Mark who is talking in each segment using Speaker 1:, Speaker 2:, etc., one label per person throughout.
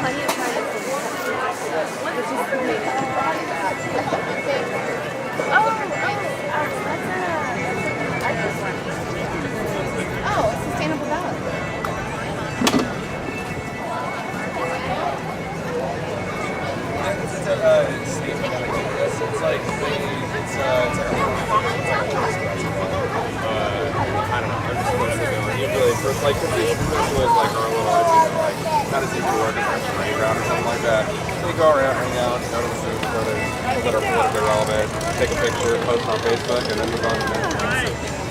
Speaker 1: Oh, it's sustainable ballot.
Speaker 2: I don't know. I'm just supposed to go. And usually, for like, cause these was like our little idea, like, how does it work in a playground or something like that? So you go around, hang out, go to the food photos that are politically relevant, take a picture, post on Facebook, and then move on to the next one.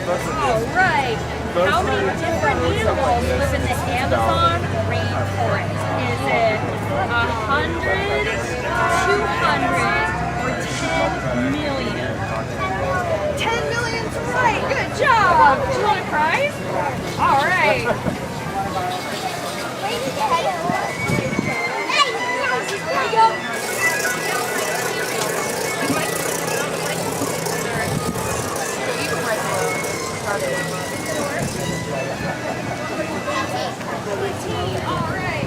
Speaker 3: All right. How many different animals live in the Amazon rainforest? Is it 100, 200, or 10 million? 10 million's right. Good job. Do you want a prize? All right. There you go. All right.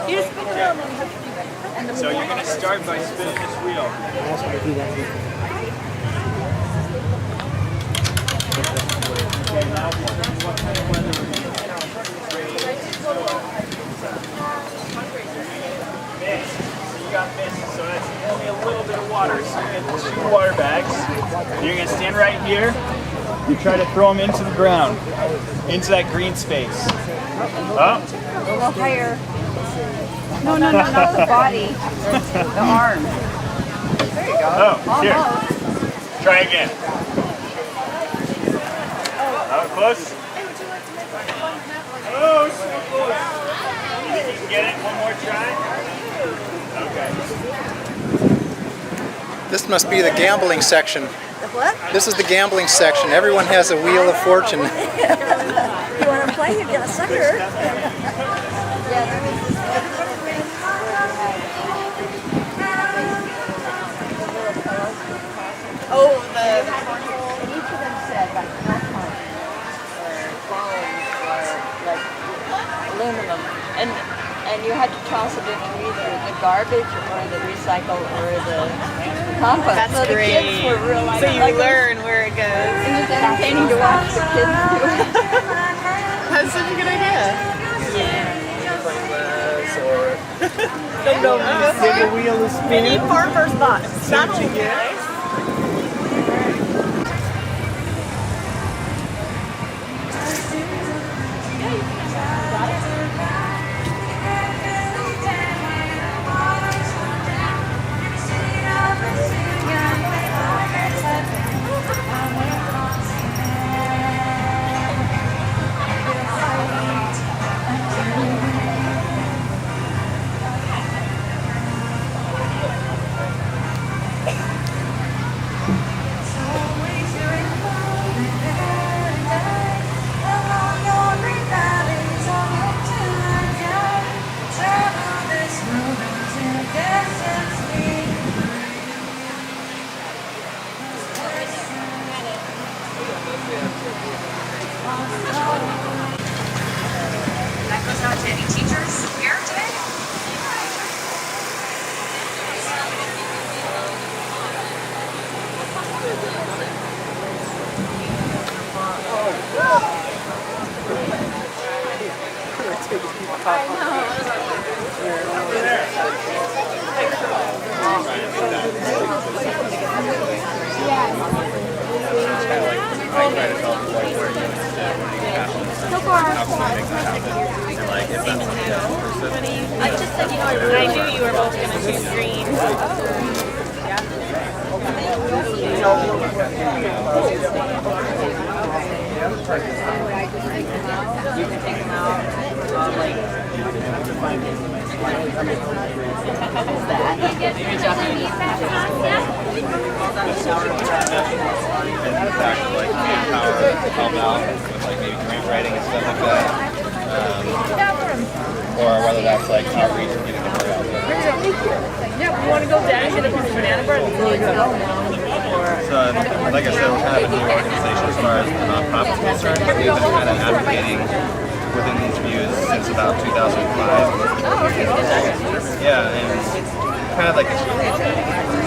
Speaker 3: You just spin it around and have to do that.
Speaker 4: So you're going to start by spinning this wheel. You got this, so that's only a little bit of water. So you get 2 water bags. You're going to stand right here. You try to throw them into the ground, into that green space. Up.
Speaker 1: A little higher. No, not the body. The arm. There you go.
Speaker 4: Oh, here. Try again. Close. Oh, so close. You can get it. One more try. Okay.
Speaker 5: This must be the gambling section.
Speaker 1: The what?
Speaker 5: This is the gambling section. Everyone has a wheel of fortune.
Speaker 1: You want to play? You get a sucker. Oh, and each of them said like milk or bones or like aluminum, and you had to toss it into either the garbage or the recycle or the compost.
Speaker 6: That's
Speaker 1: so
Speaker 6: great.
Speaker 1: The kids were real like,
Speaker 6: so you learn where it goes.
Speaker 1: It was entertaining to watch the kids do it.
Speaker 6: That's such a good idea. Yeah.
Speaker 4: The wheel is
Speaker 6: We need farmer's box. Not only guys.
Speaker 3: That goes out to any teachers here today?
Speaker 6: I just said, I knew you were both going to choose green.
Speaker 1: You can take them out.
Speaker 2: And back to like power help out with like maybe grant writing and stuff like that. Or whether that's like our
Speaker 7: like I said, we're kind of a new organization as far as the nonprofit is concerned. We've been kind of advocating within these views since about 2005. Yeah, and kind of like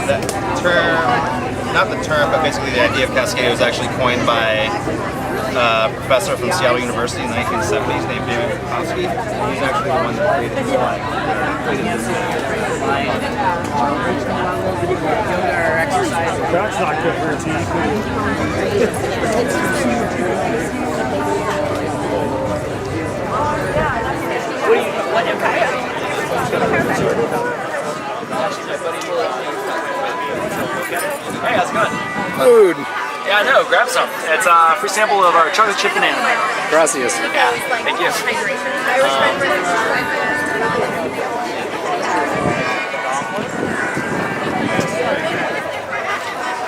Speaker 7: that term, not the term, but basically the idea of Cascadia was actually coined by a professor from Seattle University in the 1970s named David Kowski. He's actually the one that created the flag.
Speaker 4: That's not good for a team.
Speaker 8: Hey, how's it going?
Speaker 5: Food.
Speaker 8: Yeah, I know. Grab some. It's a free sample of our chocolate chip banana.
Speaker 5: Gracias.
Speaker 8: Yeah, thank you.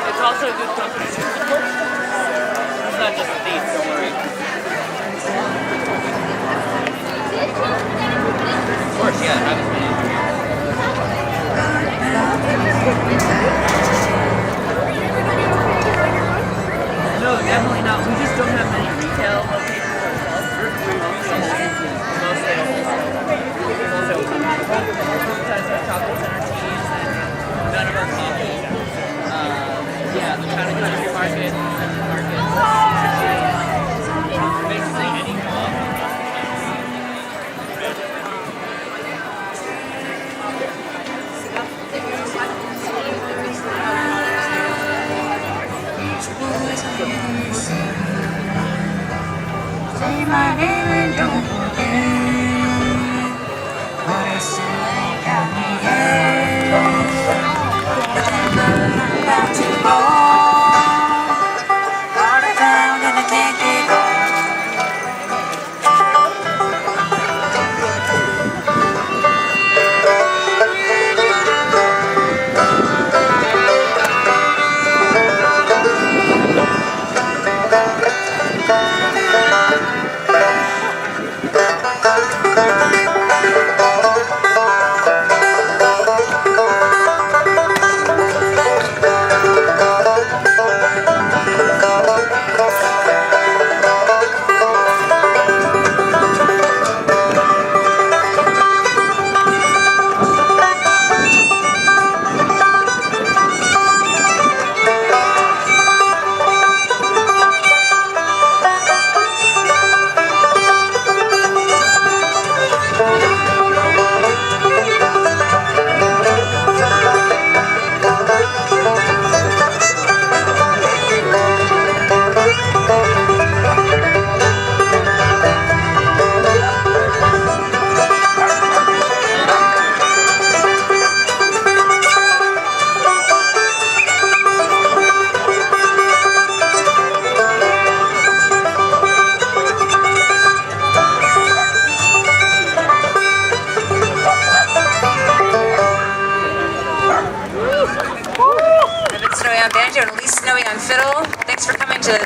Speaker 1: It's also good company. It's not just a thief, don't worry.
Speaker 7: Of course, yeah, have as many as you
Speaker 1: No, definitely not. We just don't have many retail locations ourselves. Sometimes our chocolate center teas and none of our coffee. Yeah, the kind of country market, basically any
Speaker 9: Say my name and don't forget what I still ain't got me yet. About to go, what I found and I can't get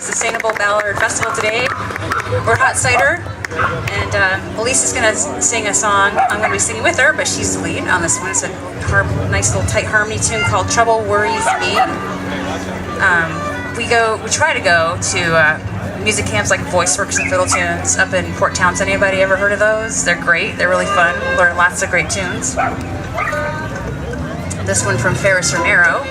Speaker 10: Sustainable Ballard Festival today. We're Hot Cider, and Elise is going to sing a song. I'm going to be singing with her, but she's the lead on this one. It's a nice little tight harmony tune called Trouble Worries Me. We try to go to music camps like Voice Works and Fiddle Tunes up in Port Townsend. Anybody ever heard of those? They're great. They're really fun. Learn lots of great tunes. This one from Ferris Romero.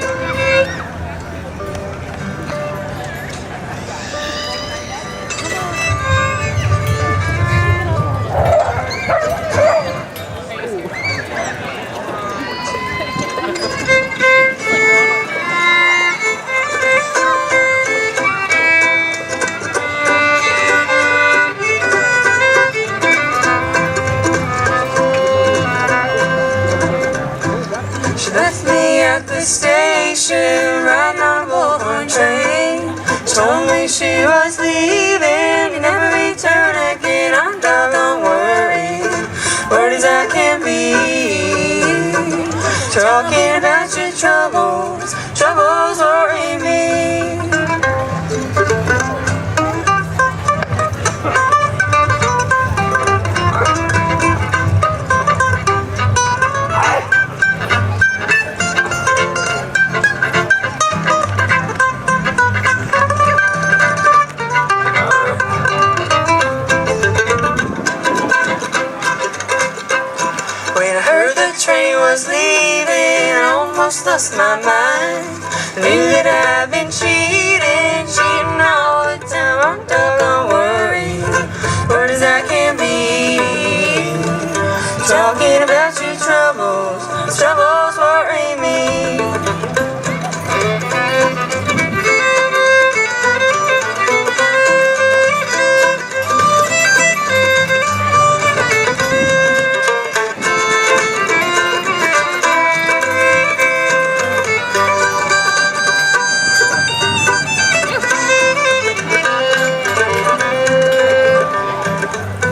Speaker 9: Station, riding on a bullhorn train. Told me she was leaving and never return again. I'm doggone worried, worried as I can be. Talking about your troubles, troubles worry me. train was leaving, I almost lost my mind. I knew that I've been cheating all the time. I'm doggone worried, worried as I can be. Talking about your troubles worry me.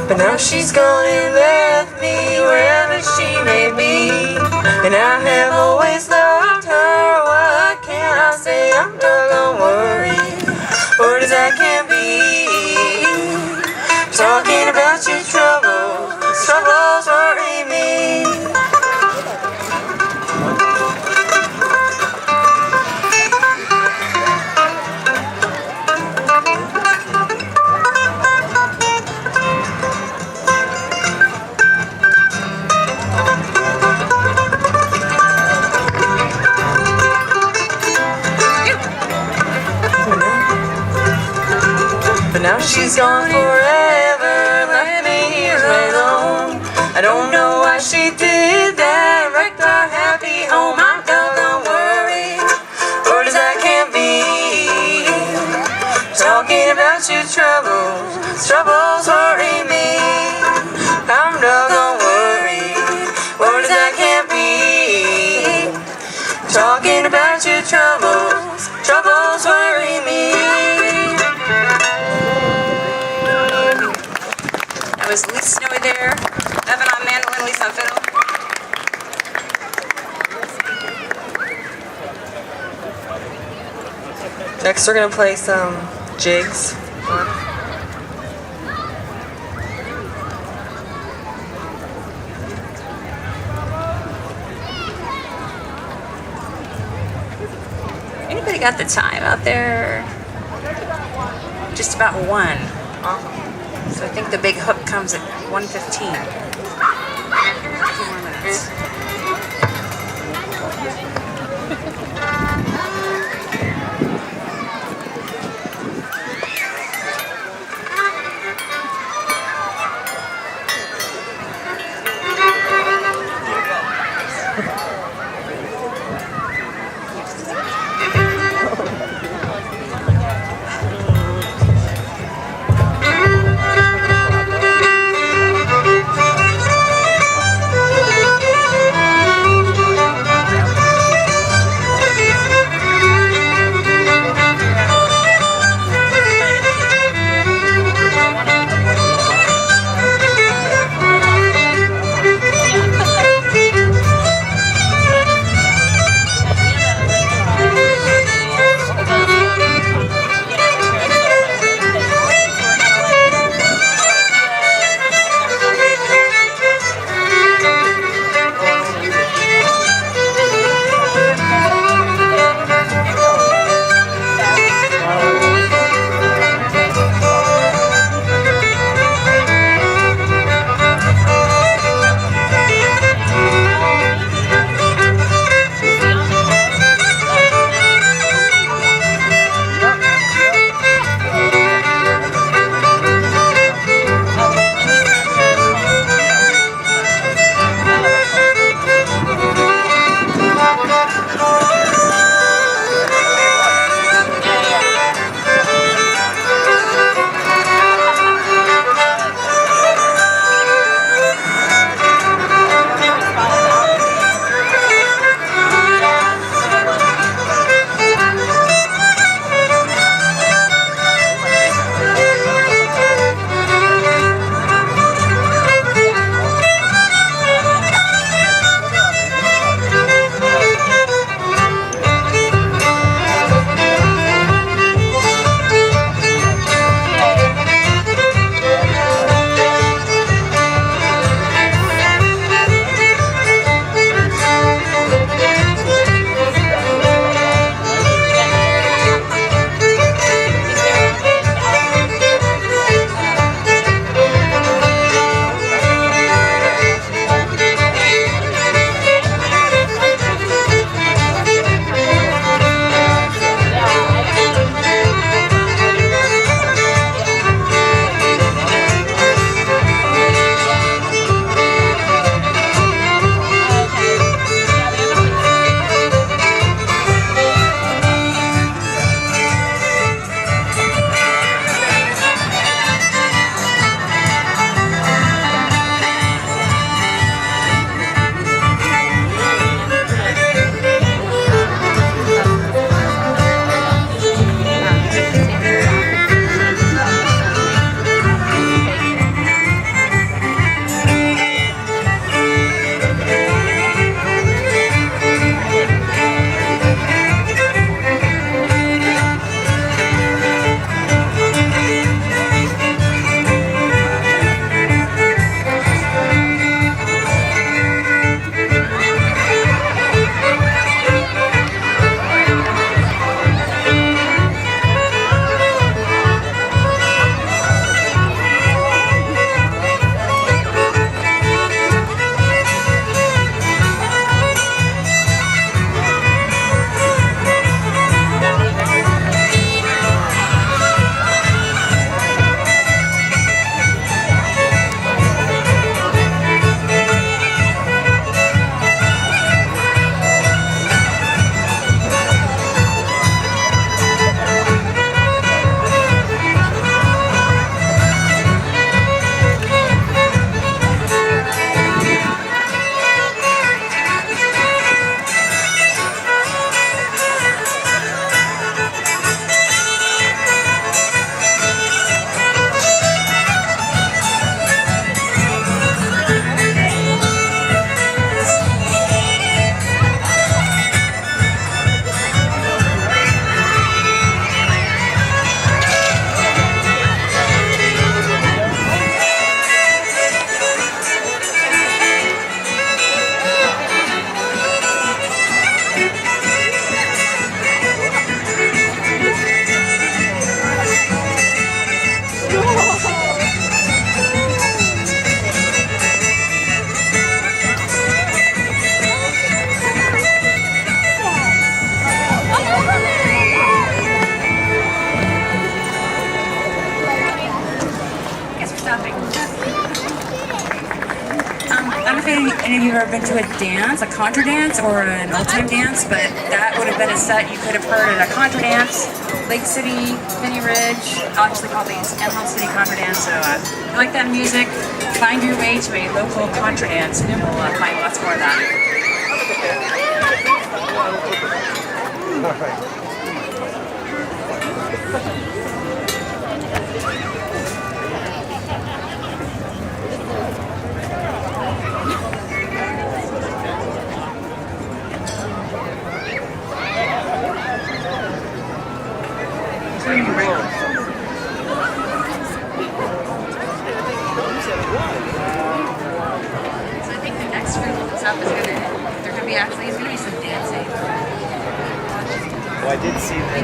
Speaker 9: But now she's gone and left me wherever she may be, and I have always loved her. What can I say? I'm doggone worried, worried as I can be. Talking about your troubles worry me. Now she's gone forever, left me here alone. I don't know why she did that, wrecked our happy home. I'm doggone worried, worried as I can be. Talking about your troubles worry me. I'm doggone worried, worried as I can be. Talking about your troubles worry me. That was Lisa Snowy there, Evan on mandolin, Lisa on fiddle.
Speaker 6: Next, we're gonna play some jigs.
Speaker 10: Anybody got the time out there? Just about 1. So I think the big hook comes at 1:15. A few more minutes. if any of you have ever been to a dance, a contra dance or an old-time dance, but that would have been a set you could have heard at a contra dance. Lake City, Penny Ridge, obviously called the Emerald City Contra Dance. So if you like that music, find your way to a local contra dance and we'll find lots more of that. There's gonna be some dancing.
Speaker 7: Well, I did see that.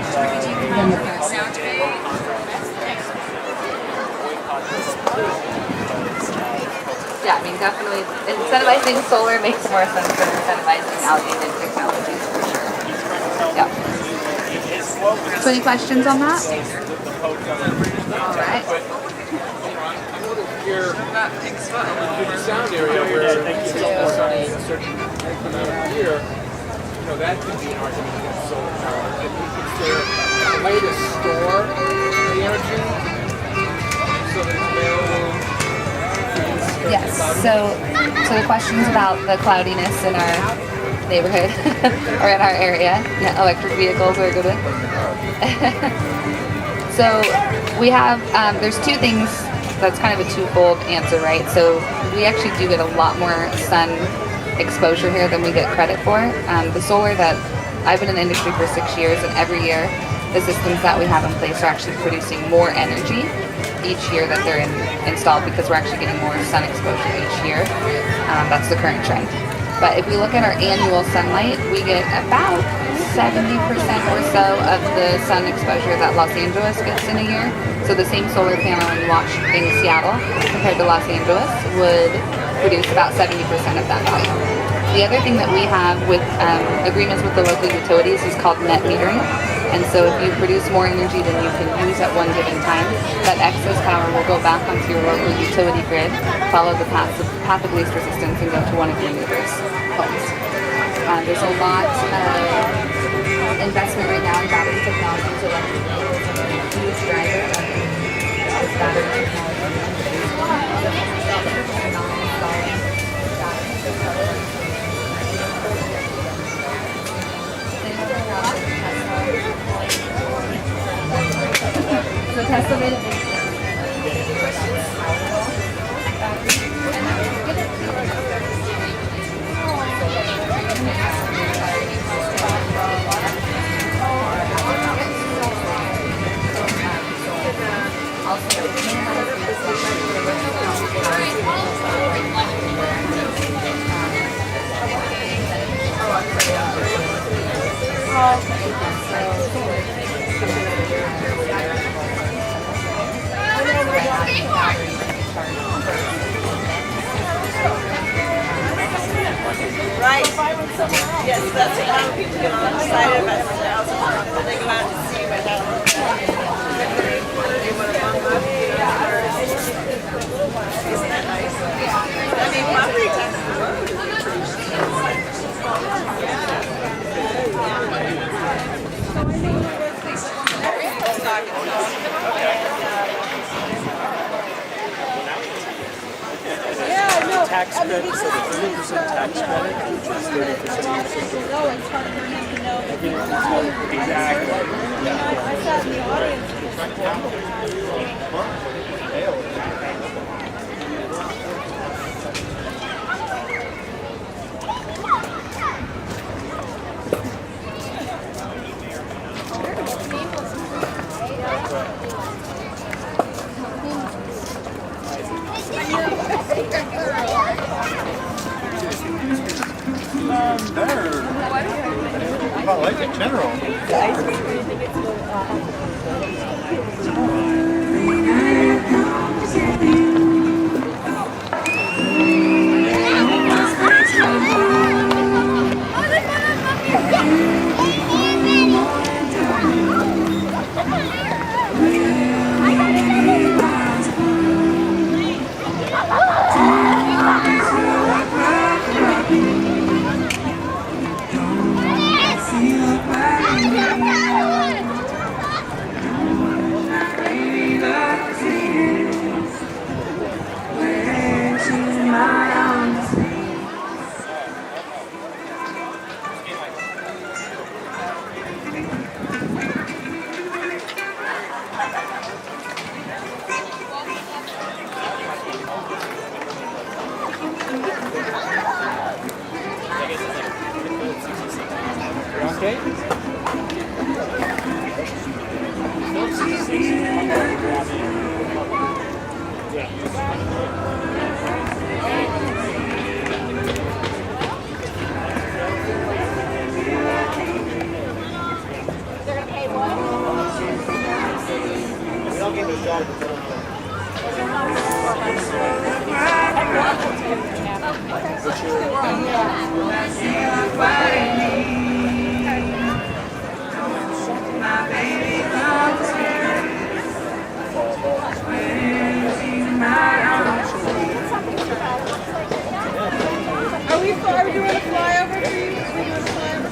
Speaker 1: Yeah, I mean, definitely incentivizing solar makes more sense than incentivizing outdated technologies for sure. Yeah. So any questions on that? All right.
Speaker 2: Your sound area where it's almost on a certain here, you know, that could be an argument against solar power. Is there a way to store the energy so that it's available?
Speaker 1: Yes. So the questions about the cloudiness in our neighborhood or in our area. Yeah, electric vehicles are a good one. So we have there's two things. That's kind of a twofold answer, right? So we actually do get a lot more sun exposure here than we get credit for. The solar that I've been in the industry for 6 years, and every year the systems that we have in place are actually producing more energy each year that they're installed because we're actually getting more sun exposure each year. That's the current trend. But if we look at our annual sunlight, we get about 70% or so of the sun exposure that Los Angeles gets in a year. So the same solar panel in Seattle compared to Los Angeles would produce about 70% of that value. The other thing that we have with agreements with the local utilities is called net metering. And so if you produce more energy than you can use at one given time, that excess power will go back onto your local utility grid, follow the path of least resistance, and go to one of your neighbors' homes. There's a lot of investment right now in battery technology, so electric vehicles are a huge driver of this battery technology. So Tesla made a big
Speaker 6: Right. Yes, that's how people get on the side of us. When they go out to see what happens. Isn't that nice? I mean, property
Speaker 4: Tax credit, so the 30% tax credit, which is 30%. Exactly.
Speaker 6: I sat in the audience.
Speaker 5: I like it in general. skate?
Speaker 6: Are we doing a flyover for you? Are we doing a flyover for you?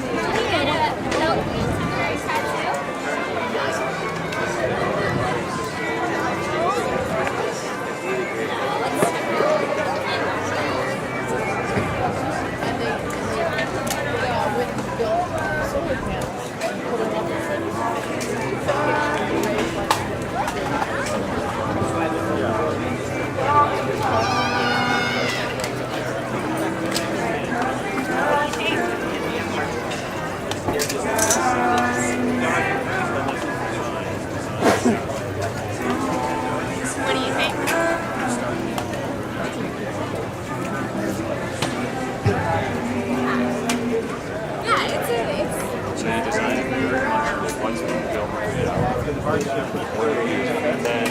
Speaker 3: What do you think? Yeah, it's
Speaker 8: So you design your once the film and then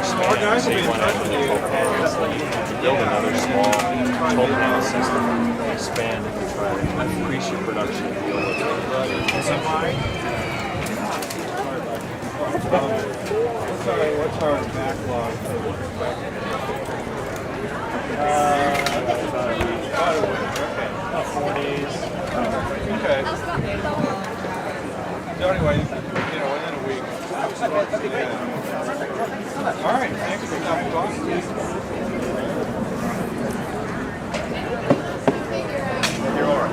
Speaker 8: expand. So you want to actually full panels, then you build another small full panel system, expand and try to increase your production.
Speaker 5: What's our backlog?
Speaker 8: 4 days.
Speaker 5: Okay. So anyway, within a week. All right, thanks for coming on.
Speaker 8: You're all right.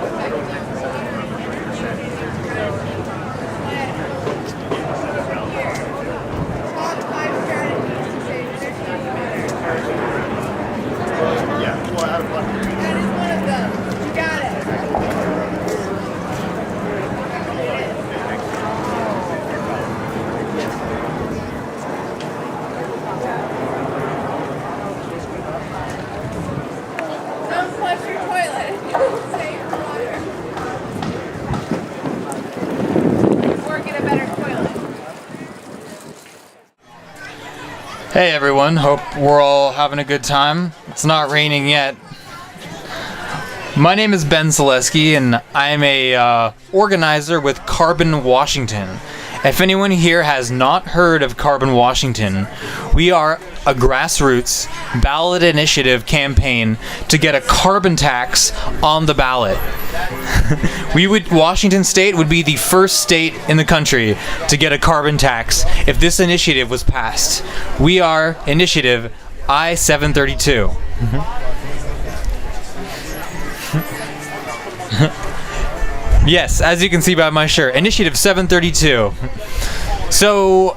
Speaker 6: Don't flush your toilet. Save water. Or get a better toilet.
Speaker 11: Hey everyone, hope we're all having a good time. It's not raining yet. My name is Ben Zaleski and I'm a organizer with Carbon Washington. If anyone here has not heard of Carbon Washington, we are a grassroots ballot initiative campaign to get a carbon tax on the ballot. Washington State would be the first state in the country to get a carbon tax if this initiative was passed. We are Initiative I-732. Yes, as you can see by my shirt, Initiative 732. So,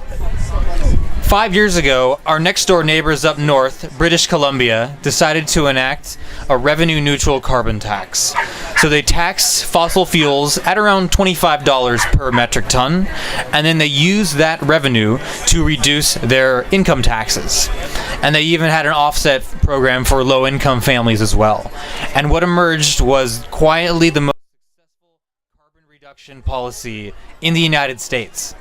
Speaker 11: 5 years ago, our next door neighbors up north, British Columbia, decided to enact a revenue-neutral carbon tax. So they taxed fossil fuels at around $25 per metric ton, and then they used that revenue to reduce their income taxes. And they even had an offset program for low-income families as well. And what emerged was quietly the most reduction policy in the United States.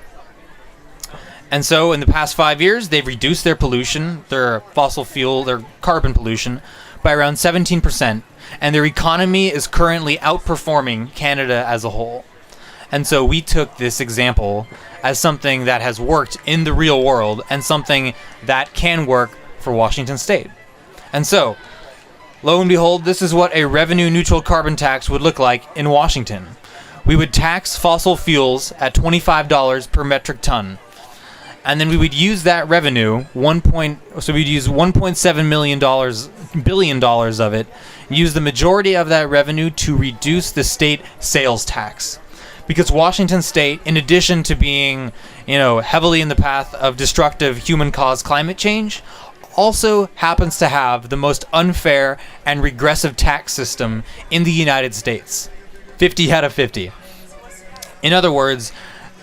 Speaker 11: And so in the past 5 years, they've reduced their pollution, their fossil fuel, their carbon pollution, by around 17%, and their economy is currently outperforming Canada as a whole. And so we took this example as something that has worked in the real world and something that can work for Washington State. And so, lo and behold, this is what a revenue-neutral carbon tax would look like in Washington. We would tax fossil fuels at $25 per metric ton, and then we would use that revenue, so we'd use $1.7 billion of it, use the majority of that revenue to reduce the state sales tax. Because Washington State, in addition to being, heavily in the path of destructive human-caused climate change, also happens to have the most unfair and regressive tax system in the United States. 50 out of 50. In other words,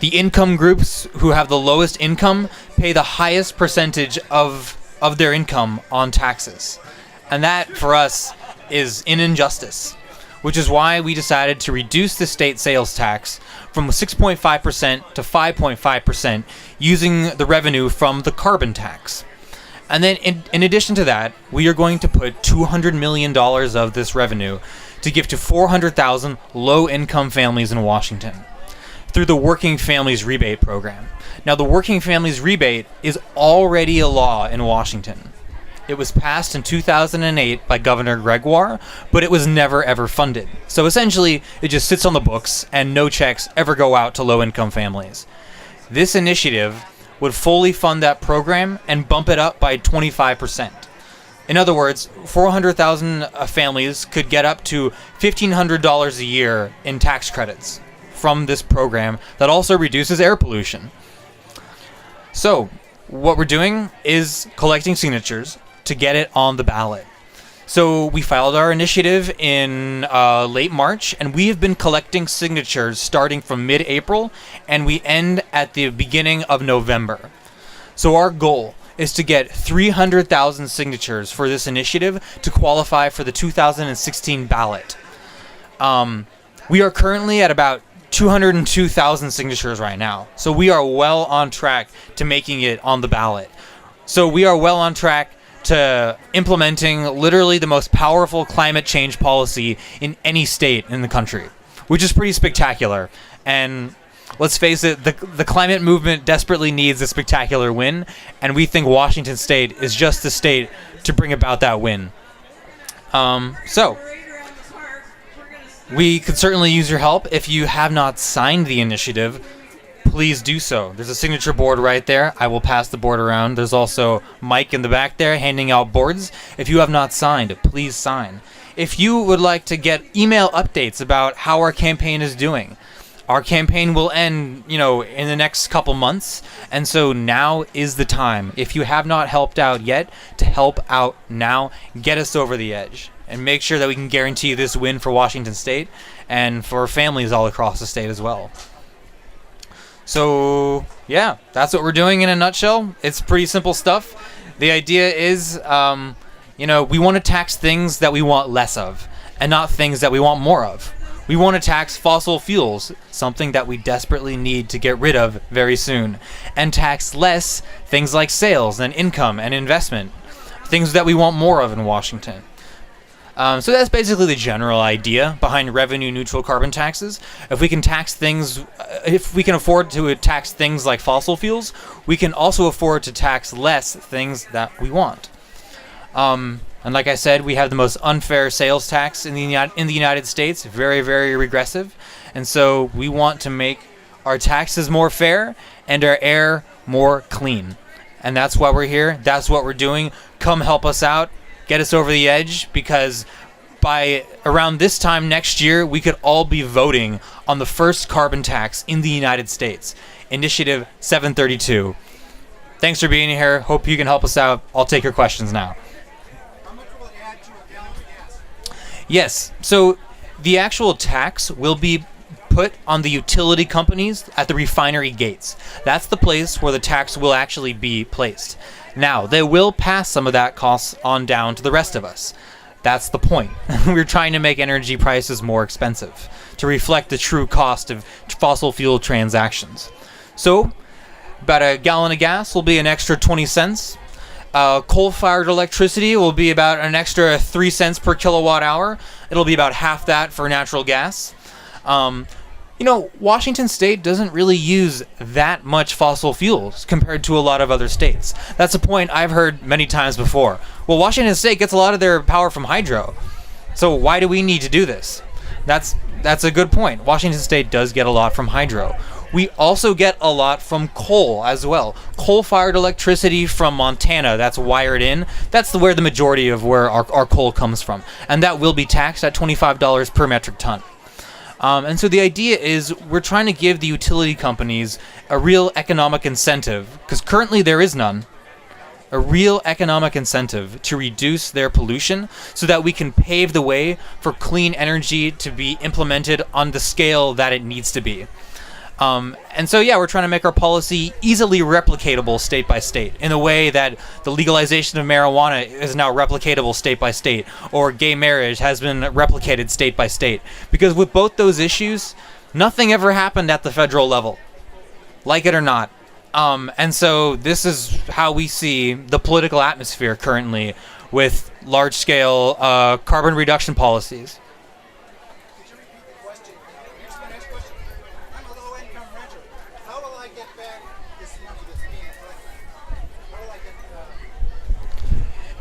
Speaker 11: the income groups who have the lowest income pay the highest percentage of their income on taxes. And that, for us, is an injustice, which is why we decided to reduce the state sales tax from 6.5% to 5.5% using the revenue from the carbon tax. And then in addition to that, we are going to put $200 million of this revenue to give to 400,000 low-income families in Washington through the Working Families Rebate Program. Now, the Working Families Rebate is already a law in Washington. It was passed in 2008 by Governor Gregoire, but it was never ever funded. So essentially, it just sits on the books and no checks ever go out to low-income families. This initiative would fully fund that program and bump it up by 25%. In other words, 400,000 families could get up to $1,500 a year in tax credits from this program that also reduces air pollution. So, what we're doing is collecting signatures to get it on the ballot. So we filed our initiative in late March, and we have been collecting signatures starting from mid-April, and we end at the beginning of November. So our goal is to get 300,000 signatures for this initiative to qualify for the 2016 ballot. We are currently at about 202,000 signatures right now. So we are well on track to making it on the ballot. So we are well on track to implementing literally the most powerful climate change policy in any state in the country, which is pretty spectacular. And let's face it, the climate movement desperately needs a spectacular win, and we think Washington State is just the state to bring about that win. So we could certainly use your help. If you have not signed the initiative, please do so. There's a signature board right there. I will pass the board around. There's also Mike in the back there handing out boards. If you have not signed, please sign. If you would like to get email updates about how our campaign is doing, our campaign will end, in the next couple months, and so now is the time. If you have not helped out yet, to help out now, get us over the edge, and make sure that we can guarantee this win for Washington State and for families all across the state as well. So, yeah, that's what we're doing in a nutshell. It's pretty simple stuff. The idea is, we want to tax things that we want less of, and not things that we want more of. We want to tax fossil fuels, something that we desperately need to get rid of very soon, and tax less things like sales and income and investment, things that we want more of in Washington. So that's basically the general idea behind revenue-neutral carbon taxes. If we can afford to tax things like fossil fuels, we can also afford to tax less things that we want. And like I said, we have the most unfair sales tax in the United States, very, very regressive. And so we want to make our taxes more fair and our air more clean. And that's why we're here. That's what we're doing. Come help us out. Get us over the edge, because by around this time next year, we could all be voting on the first carbon tax in the United States, Initiative 732. Thanks for being here. Hope you can help us out. I'll take your questions now.
Speaker 5: How much will it add to a gallon of gas?
Speaker 11: Yes, so the actual tax will be put on the utility companies at the refinery gates. That's the place where the tax will actually be placed. Now, they will pass some of that cost on down to the rest of us. That's the point. We're trying to make energy prices more expensive to reflect the true cost of fossil fuel transactions. So, about a gallon of gas will be an extra 20 cents. Coal-fired electricity will be about an extra 3 cents per kilowatt hour. It'll be about half that for natural gas. Washington State doesn't really use that much fossil fuels compared to a lot of other states. That's a point I've heard many times before. Well, Washington State gets a lot of their power from hydro. So why do we need to do this? That's a good point. Washington State does get a lot from hydro. We also get a lot from coal as well. Coal-fired electricity from Montana that's wired in, that's where the majority of where our coal comes from. And that will be taxed at $25 per metric ton. And so the idea is we're trying to give the utility companies a real economic incentive, because currently there is none, a real economic incentive to reduce their pollution so that we can pave the way for clean energy to be implemented on the scale that it needs to be. And so, yeah, we're trying to make our policy easily replicatable state by state in a way that the legalization of marijuana is now replicatable state by state, or gay marriage has been replicated state by state. Because with both those issues, nothing ever happened at the federal level, like it or not. And so this is how we see the political atmosphere currently with large-scale carbon reduction policies.
Speaker 5: Could you repeat the question? Here's my next question. I'm a low-income renter. How will I get back this money that's being collected? How will I get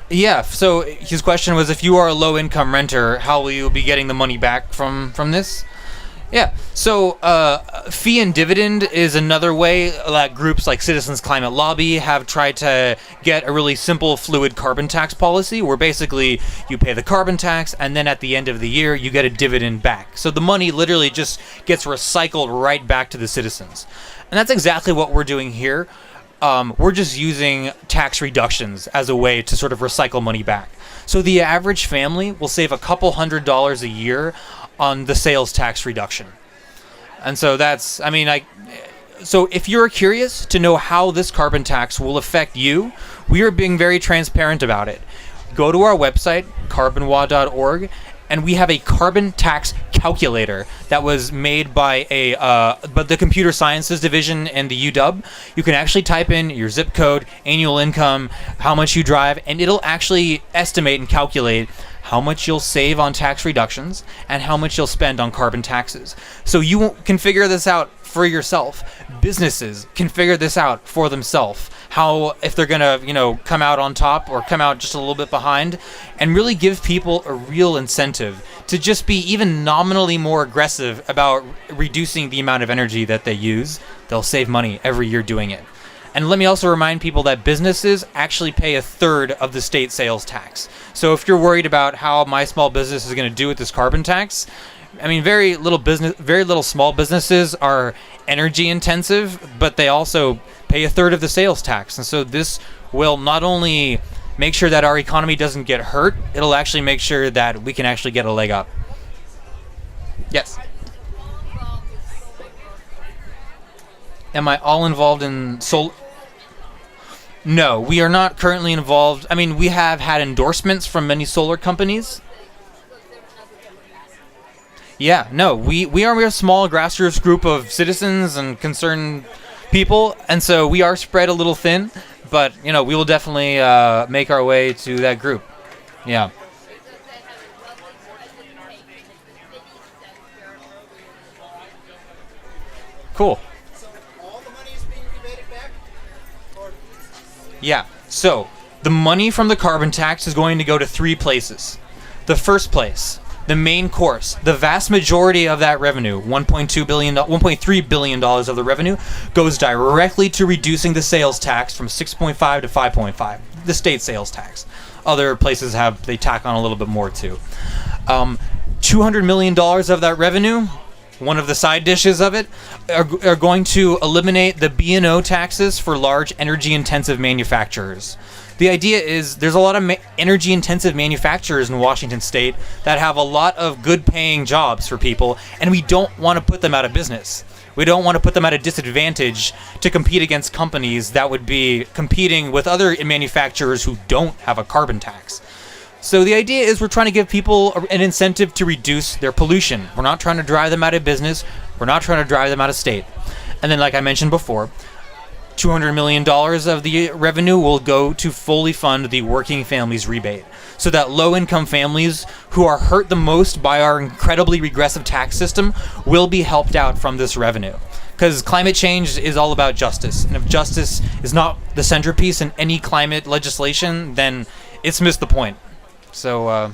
Speaker 11: Yeah, so his question was, if you are a low-income renter, how will you be getting the money back from this? Yeah, so fee and dividend is another way that groups like Citizens Climate Lobby have tried to get a really simple, fluid carbon tax policy where basically you pay the carbon tax and then at the end of the year you get a dividend back. So the money literally just gets recycled right back to the citizens. And that's exactly what we're doing here. We're just using tax reductions as a way to sort of recycle money back. So the average family will save a couple $100s a year on the sales tax reduction. And so that's, so if you're curious to know how this carbon tax will affect you, we are being very transparent about it. Go to our website, CarbonWA.org, and we have a carbon tax calculator that was made by the Computer Sciences Division in the UW. You can actually type in your zip code, annual income, how much you drive, and it'll actually estimate and calculate how much you'll save on tax reductions and how much you'll spend on carbon taxes. So you can figure this out for yourself. Businesses can figure this out for themselves. How, if they're gonna, come out on top or come out just a little bit behind, and really give people a real incentive to just be even nominally more aggressive about reducing the amount of energy that they use. They'll save money every year doing it. And let me also remind people that businesses actually pay a third of the state sales tax. So if you're worried about how my small business is going to do with this carbon tax, very little small businesses are energy intensive, but they also pay a third of the sales tax. And so this will not only make sure that our economy doesn't get hurt, it'll actually make sure that we can actually get a leg up. Yes. Am I all involved in solar? No, we are not currently involved. We have had endorsements from many solar companies. Yeah, no, we're a small grassroots group of citizens and concerned people, and so we are spread a little thin, but, we will definitely make our way to that group. Yeah. Cool. Yeah, so the money from the carbon tax is going to go to 3 places. The first place, the main course, the vast majority of that revenue, $1.3 billion of the revenue, goes directly to reducing the sales tax from 6.5 to 5.5, the state sales tax. Other places they tack on a little bit more too. $200 million of that revenue, one of the side dishes of it, are going to eliminate the B&O taxes for large energy-intensive manufacturers. The idea is there's a lot of energy-intensive manufacturers in Washington State that have a lot of good-paying jobs for people, and we don't want to put them out of business. We don't want to put them at a disadvantage to compete against companies that would be competing with other manufacturers who don't have a carbon tax. So the idea is we're trying to give people an incentive to reduce their pollution. We're not trying to drive them out of business. We're not trying to drive them out of state. And then, like I mentioned before, $200 million of the revenue will go to fully fund the working families rebate, so that low-income families who are hurt the most by our incredibly regressive tax system will be helped out from this revenue. Because climate change is all about justice. And if justice is not the centerpiece in any climate legislation, then it's missed the point. So,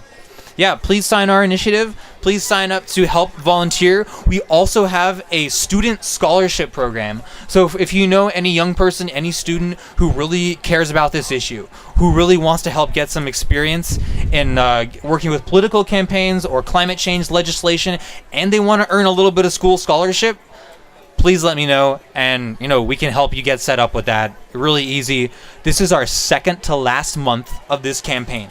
Speaker 11: please sign our initiative. Please sign up to help volunteer. We also have a student scholarship program. So if you know any young person, any student who really cares about this issue, who really wants to help get some experience in working with political campaigns or climate change legislation, and they want to earn a little bit of school scholarship, please let me know, and we can help you get set up with that. Really easy. This is our second to last month of this campaign.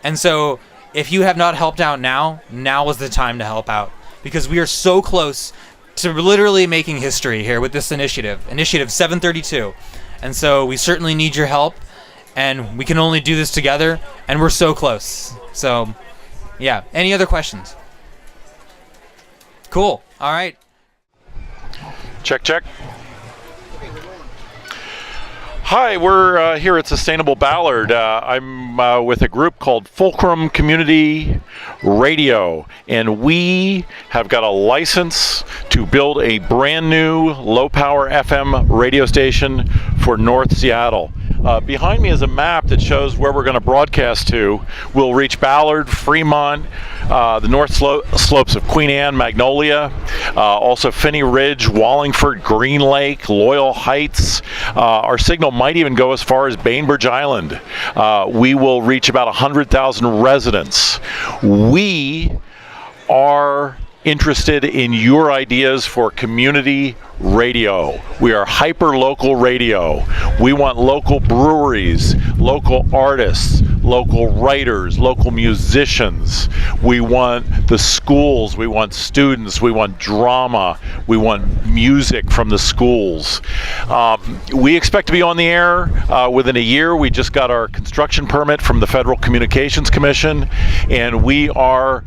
Speaker 11: And so if you have not helped out now is the time to help out, because we are so close to literally making history here with this initiative, Initiative 732. And so we certainly need your help, and we can only do this together, and we're so close. So, yeah. Any other questions? Cool. All right.
Speaker 12: Check, check. Hi, we're here at Sustainable Ballard. I'm with a group called Fulcrum Community Radio, and we have got a license to build a brand new low-power FM radio station for North Seattle. Behind me is a map that shows where we're going to broadcast to. We'll reach Ballard, Fremont, the north slopes of Queen Anne, Magnolia, also Finney Ridge, Wallingford, Green Lake, Loyal Heights. Our signal might even go as far as Bainbridge Island. We will reach about 100,000 residents. We are interested in your ideas for community radio. We are hyper-local radio. We want local breweries, local artists, local writers, local musicians. We want the schools. We want students. We want drama. We want music from the schools. We expect to be on the air within a year. We just got our construction permit from the Federal Communications Commission, and we are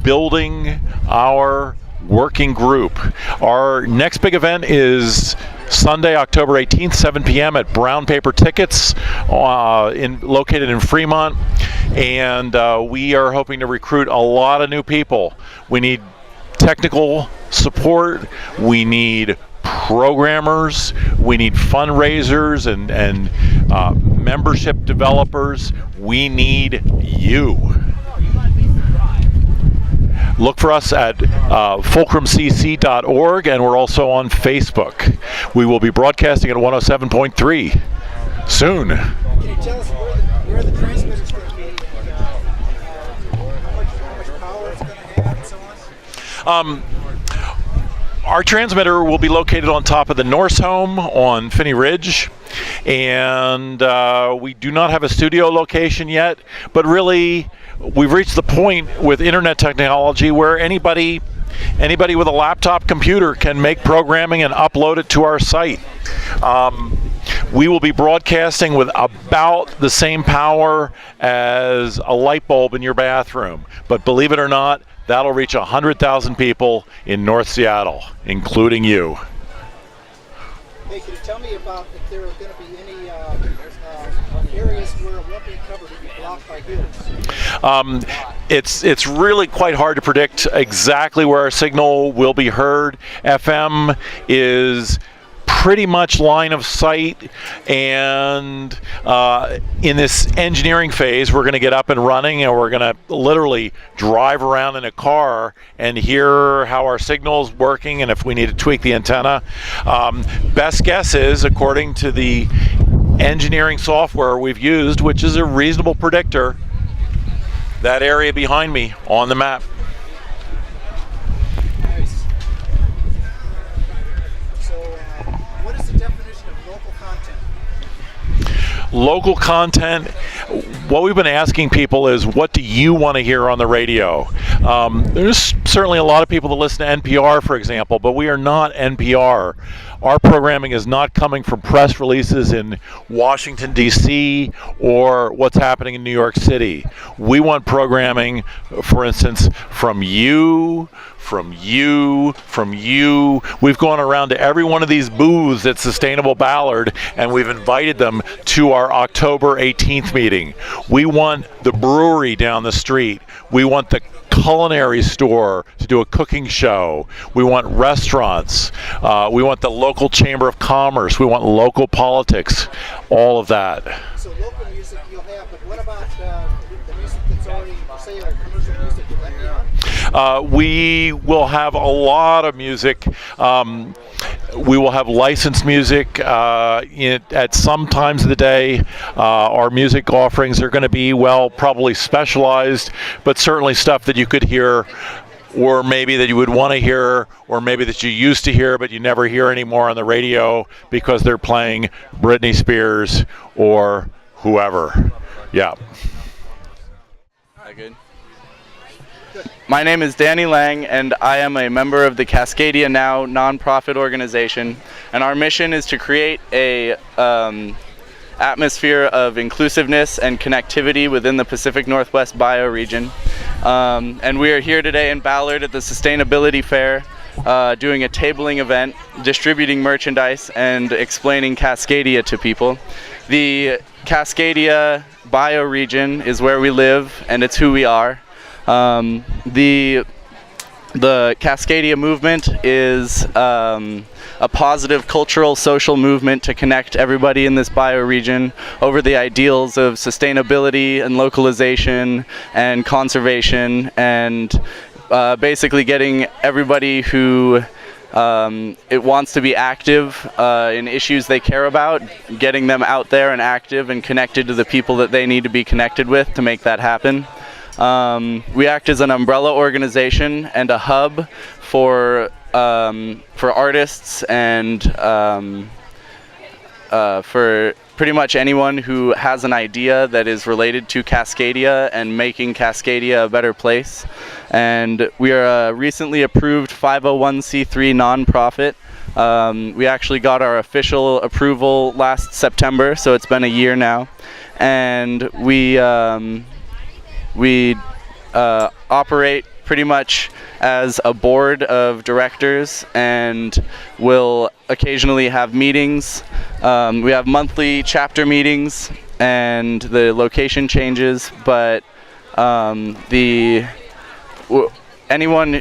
Speaker 12: building our working group. Our next big event is Sunday, October 18th, 7 p.m. at Brown Paper Tickets, located in Fremont. And we are hoping to recruit a lot of new people. We need technical support. We need programmers. We need fundraisers and membership developers. We need you. Look for us at fulcrumcc.org, and we're also on Facebook. We will be broadcasting at 107.3 soon.
Speaker 5: Can you tell us where the transmitter's going to be, how much power it's going to have, and so on?
Speaker 12: Our transmitter will be located on top of the Norse Home on Finney Ridge, and we do not have a studio location yet, but really we've reached the point with internet technology where anybody with a laptop computer can make programming and upload it to our site. We will be broadcasting with about the same power as a light bulb in your bathroom, but believe it or not, that'll reach 100,000 people in North Seattle, including you.
Speaker 5: Hey, can you tell me about if there are going to be any areas where it won't be covered, will be blocked by hills?
Speaker 12: It's really quite hard to predict exactly where our signal will be heard. FM is pretty much line of sight, and in this engineering phase we're going to get up and running, and we're going to literally drive around in a car and hear how our signal's working and if we need to tweak the antenna. Best guess is, according to the engineering software we've used, which is a reasonable predictor, that area behind me on the map. Local content, what we've been asking people is, what do you want to hear on the radio? There's certainly a lot of people that listen to NPR, for example, but we are not NPR. Our programming is not coming from press releases in Washington, D.C. or what's happening in New York City. We want programming, for instance, from you. We've gone around to every one of these booths at Sustainable Ballard, and we've invited them to our October 18th meeting. We want the brewery down the street. We want the culinary store to do a cooking show. We want restaurants. We want the local chamber of commerce. We want local politics. All of that.
Speaker 5: So local music you'll have, but what about the music that's already, say, like commercial music? Will that be on?
Speaker 12: We will have a lot of music. We will have licensed music at some times of the day. Our music offerings are going to be, well, probably specialized, but certainly stuff that you could hear, or maybe that you would want to hear, or maybe that you used to hear but you never hear anymore on the radio because they're playing Britney Spears or whoever. Yeah.
Speaker 13: Hi, good.
Speaker 7: My name is Danny Lang, and I am a member of the Cascadia Now nonprofit organization, and our mission is to create a atmosphere of inclusiveness and connectivity within the Pacific Northwest bioregion. And we are here today in Ballard at the Sustainability Fair, doing a tabling event, distributing merchandise, and explaining Cascadia to people. The Cascadia bioregion is where we live, and it's who we are. The Cascadia movement is a positive cultural, social movement to connect everybody in this bioregion over the ideals of sustainability and localization and conservation, and basically getting everybody who it wants to be active in issues they care about, getting them out there and active and connected to the people that they need to be connected with to make that happen. We act as an umbrella organization and a hub for artists and for pretty much anyone who has an idea that is related to Cascadia and making Cascadia a better place. And we are a recently approved 501c3 nonprofit. We actually got our official approval last September, so it's been a year now. And we operate pretty much as a board of directors and will occasionally have meetings. We have monthly chapter meetings and the location changes, but anyone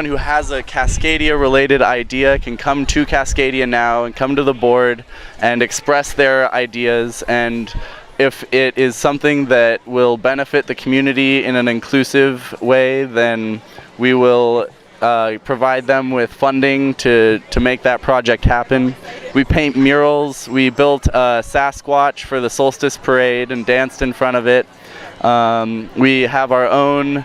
Speaker 7: who has a Cascadia related idea can come to Cascadia Now and come to the board and express their ideas, and if it is something that will benefit the community in an inclusive way, then we will provide them with funding to make that project happen. We paint murals. We built a Sasquatch for the Solstice Parade and danced in front of it. We have our own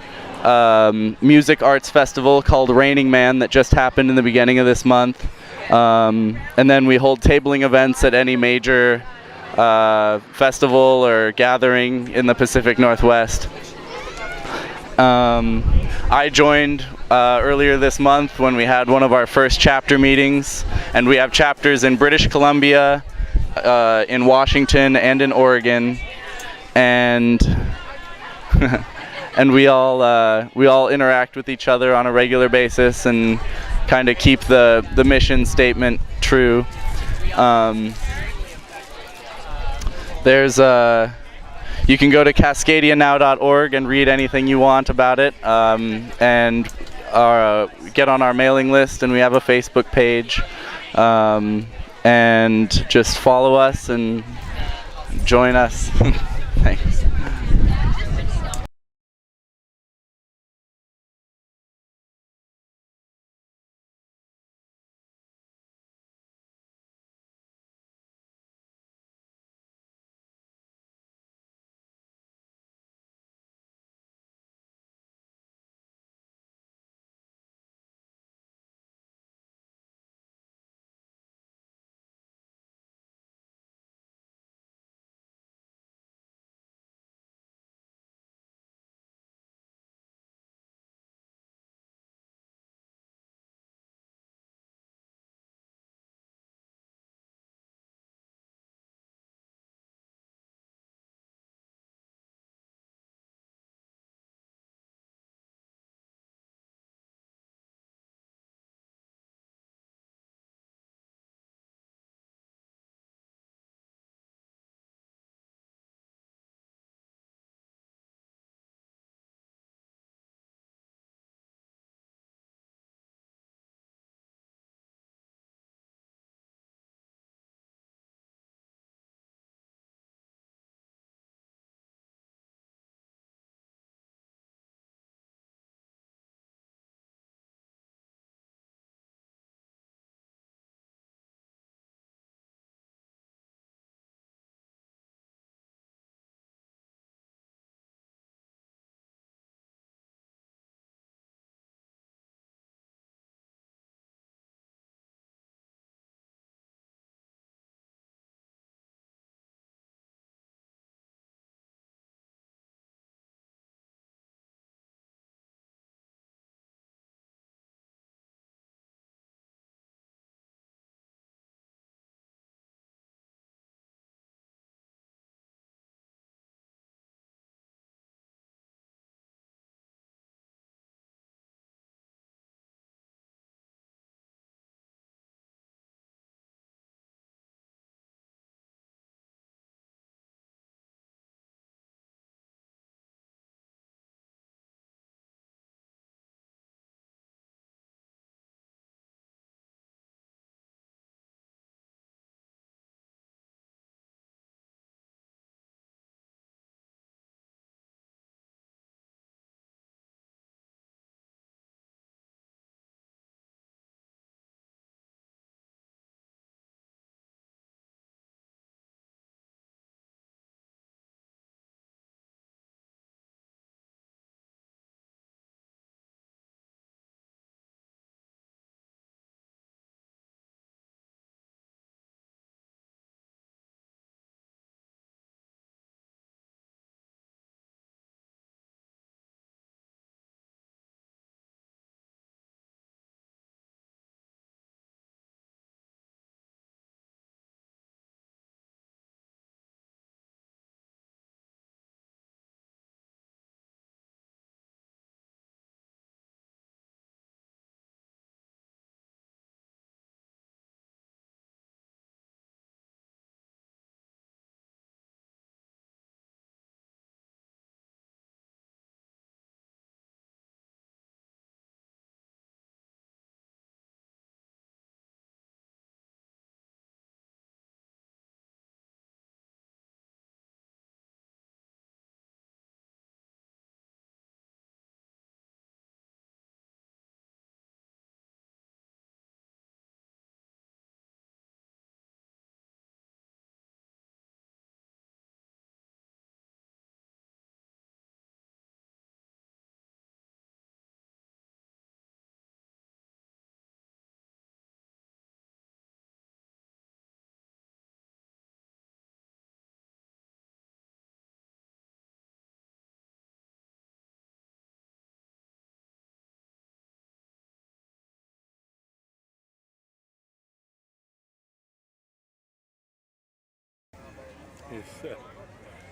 Speaker 7: music arts festival called Raining Man that just happened in the beginning of this month. And then we hold tabling events at any major festival or gathering in the Pacific Northwest. I joined earlier this month when we had one of our first chapter meetings, and we have chapters in British Columbia, in Washington, and in Oregon, and and we all interact with each other on a regular basis and kind of keep the mission statement true. You can go to cascadianow.org and read anything you want about it, and get on our mailing list, and we have a Facebook page, and just follow us and join us. Thanks.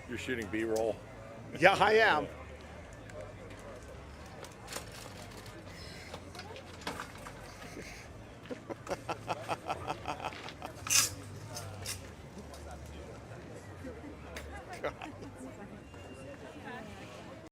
Speaker 12: You're shooting B-roll.
Speaker 13: Yeah, I am.